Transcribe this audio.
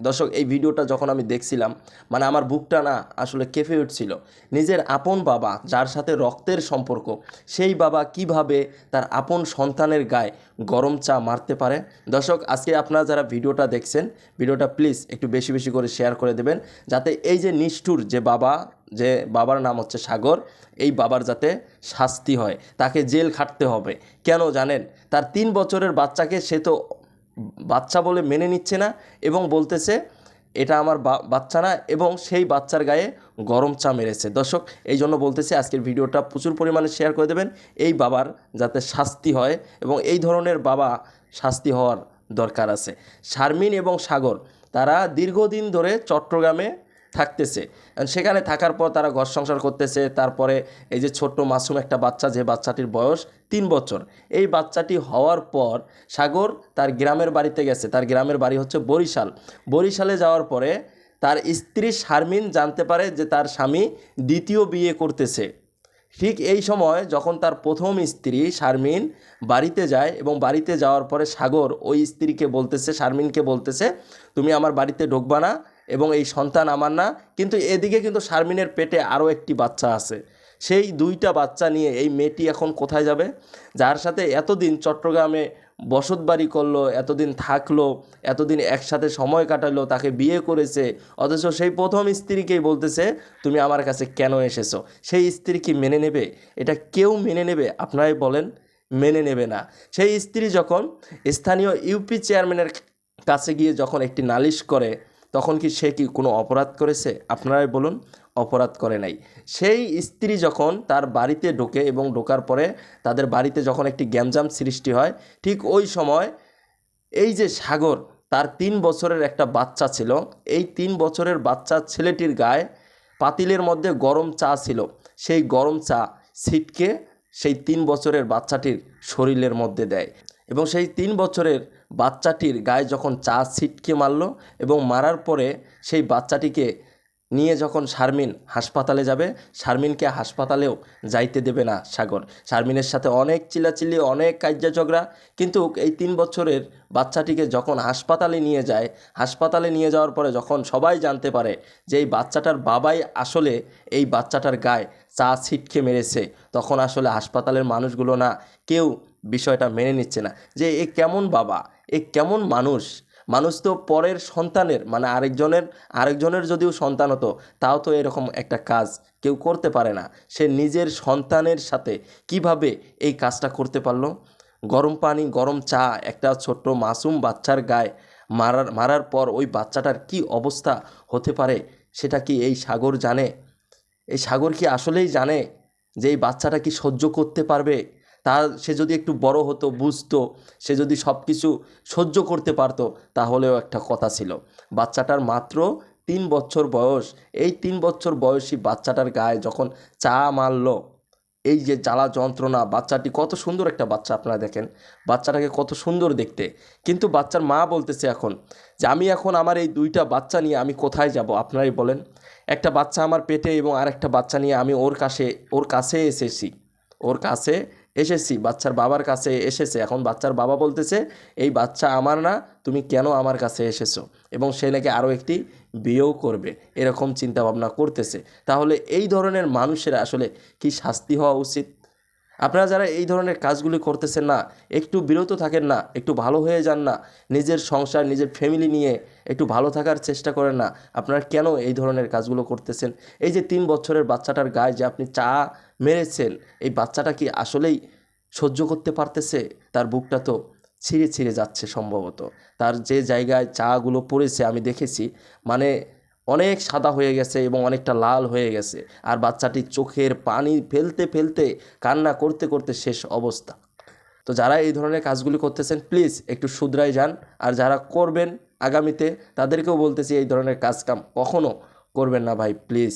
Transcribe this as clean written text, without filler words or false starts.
দর্শক, এই ভিডিওটা যখন আমি দেখছিলাম, মানে আমার বুকটা না আসলে কেঁপে উঠছিল। নিজের আপন বাবা, যার সাথে রক্তের সম্পর্ক, সেই বাবা কিভাবে তার আপন সন্তানের গায়ে গরম চা মারতে পারে। দর্শক, আজকে আপনারা যারা ভিডিওটা দেখছেন, ভিডিওটা প্লিজ একটু বেশি বেশি করে শেয়ার করে দেবেন, যাতে এই যে নিষ্ঠুর যে বাবার নাম হচ্ছে সাগর, এই বাবার যাতে শাস্তি হয়, তাকে জেল খাটতে হবে। কেন জানেন? তার 3 বছরের বাচ্চাকে সে তো বাচ্চা বলে মেনে নিচ্ছে না এবং বলতেছে এটা আমার বাচ্চা না, এবং সেই বাচ্চার গায়ে গরম চা মেরেছে। দর্শক, এই জন্য বলতেছি আজকের ভিডিওটা প্রচুর পরিমাণে শেয়ার করে দেবেন, এই বাবার যাতে শাস্তি হয়, এবং এই ধরনের বাবা শাস্তি হওয়ার দরকার আছে। শারমিন এবং সাগর তারা দীর্ঘদিন ধরে চট্টগ্রামে থাকতেছে। সেখানে থাকার পর তারা ঘর সংসার করতেছে। তারপরে এই যে ছোট্ট মাসুম একটা বাচ্চা, যে বাচ্চাটির বয়স 3 বছর, এই বাচ্চাটি হওয়ার পর সাগর তার গ্রামের বাড়িতে গেছে। তার গ্রামের বাড়ি হচ্ছে বরিশালে যাওয়ার পরে তার স্ত্রী শারমিন জানতে পারে যে তার স্বামী দ্বিতীয় বিয়ে করতেছে। ঠিক এই সময় যখন তার প্রথম স্ত্রী শারমিন বাড়িতে যায়, এবং বাড়িতে যাওয়ার পরে সাগর ওই স্ত্রীকে বলতেছে, শারমিনকে বলতেছে, তুমি আমার বাড়িতে ঢুকবা না এবং এই সন্তান আমার না। কিন্তু এদিকে কিন্তু শারমিনের পেটে আরও একটি বাচ্চা আছে। সেই 2টা বাচ্চা নিয়ে এই মেয়েটি এখন কোথায় যাবে? যার সাথে এতদিন চট্টগ্রামে বসতবাড়ি করলো, এতদিন থাকলো, এতদিন একসাথে সময় কাটালো, তাকে বিয়ে করেছে, অথচ সেই প্রথম স্ত্রীকেই বলতেছে তুমি আমার কাছে কেন এসেছো? সেই স্ত্রী কি মেনে নেবে? এটা কেউ মেনে নেবে? আপনারাই বলেন। মেনে নেবে না। সেই স্ত্রী যখন স্থানীয় ইউপি চেয়ারম্যানের কাছে গিয়ে যখন একটি নালিশ করে, তখন কি সে কি কোনো অপরাধ করেছে? আপনারাই বলুন। অপরাধ করে নাই। সেই স্ত্রী যখন তার বাড়িতে ঢোকে এবং ঢোকার পরে তাদের বাড়িতে যখন একটি গ্যাঞ্জাম সৃষ্টি হয়, ঠিক ওই সময় এই যে সাগর, তার 3 বছরের একটা বাচ্চা ছিল, এই 3 বছরের বাচ্চা ছেলেটির গায়ে পাতিলের মধ্যে গরম চা ছিল। সেই গরম চা ছিটকে সেই 3 বছরের বাচ্চাটির শরীরের মধ্যে দেয়, এবং সেই 3 বছরের বাচ্চাটির গায়ে যখন চা ছিটকে মারল, এবং মারার পরে সেই বাচ্চাটিকে নিয়ে যখন শারমিন হাসপাতালে যাবে, শারমিনকে হাসপাতালেও যাইতে দেবে না সাগর। শারমিনের সাথে অনেক চিল্লাচিল্লি, অনেক কাজ্জা ঝগড়া, কিন্তু এই 3 বছরের বাচ্চাটিকে যখন হাসপাতালে নিয়ে যায়, হাসপাতালে নিয়ে যাওয়ার পরে যখন সবাই জানতে পারে যে এই বাচ্চাটার বাবাই আসলে এই বাচ্চাটার গায়ে চা ছিটকে মেরেছে, তখন আসলে হাসপাতালের মানুষগুলো না কেউ বিষয়টা মেনে নিচ্ছে না যে এ কেমন বাবা, এ কেমন মানুষ। মানুষ তো পরের সন্তানের, মানে আরেকজনের যদিও সন্তান হতো, তাও তো এরকম একটা কাজ কেউ করতে পারে না। সে নিজের সন্তানের সাথে কিভাবে এই কাজটা করতে পারলো? গরম পানি, গরম চা একটা ছোট্ট মাসুম বাচ্চার গায়ে মারার পর ওই বাচ্চাটার কি অবস্থা হতে পারে, সেটা কি এই সাগর জানে? এই সাগর কি আসলেই জানে যে এই বাচ্চাটা কি সহ্য করতে পারবে? সে যদি একটু বড় হতো, বুঝতো, সে যদি সব কিছু সহ্য করতে পারতো, তাহলেও একটা কথা ছিল। বাচ্চাটার মাত্র 3 বছর বয়স। এই 3 বছর বয়সী বাচ্চাটার গায়ে যখন চা মারল, এই যে জ্বালা যন্ত্রণা, বাচ্চাটি কত সুন্দর একটা বাচ্চা, আপনারা দেখেন বাচ্চাটাকে কত সুন্দর দেখতে। কিন্তু বাচ্চার মা বলতেছে এখন যে আমি এখন আমার এই 2টা বাচ্চা নিয়ে আমি কোথায় যাব? আপনারাই বলেন। একটা বাচ্চা আমার পেটে এবং আরেকটা বাচ্চা নিয়ে আমি ওর কাছে এসেছি, বাচ্চার বাবার কাছে এসেছে। এখন বাচ্চার বাবা বলতেছে এই বাচ্চা আমার না, তুমি কেন আমার কাছে এসেছো? এবং সে নাকি আরও একটি বিয়েও করবে, এরকম চিন্তা ভাবনা করতেছে। তাহলে এই ধরনের মানুষের আসলে কি শাস্তি হওয়া উচিত? আপনারা যারা এই ধরনের কাজগুলি করতেছেন না, একটু বিরত থাকেন না, একটু ভালো হয়ে যান না, নিজের সংসার, নিজের ফ্যামিলি নিয়ে একটু ভালো থাকার চেষ্টা করেন না। আপনারা কেন এই ধরনের কাজগুলো করতেছেন? এই যে 3 বছরের বাচ্চাটার গায়ে যে আপনি চা মেরেছেন, এই বাচ্চাটা কি আসলেই সহ্য করতে পারতেছে? তার বুকটা তো ছিঁড়ে ছিঁড়ে যাচ্ছে সম্ভবত। তার যে জায়গায় চাগুলো পড়েছে আমি দেখেছি, মানে অনেক সাদা হয়ে গেছে এবং অনেকটা লাল হয়ে গেছে, আর বাচ্চাটির চোখের পানি ফেলতে ফেলতে, কান্না করতে করতে শেষ অবস্থা। তো যারা এই ধরনের কাজগুলি করতেছেন, প্লিজ একটু শুধরাই যান। আর যারা করবেন আগামীতে, তাদেরকেও বলতেছি এই ধরনের কাজকাম কখনো করবেন না ভাই, প্লিজ।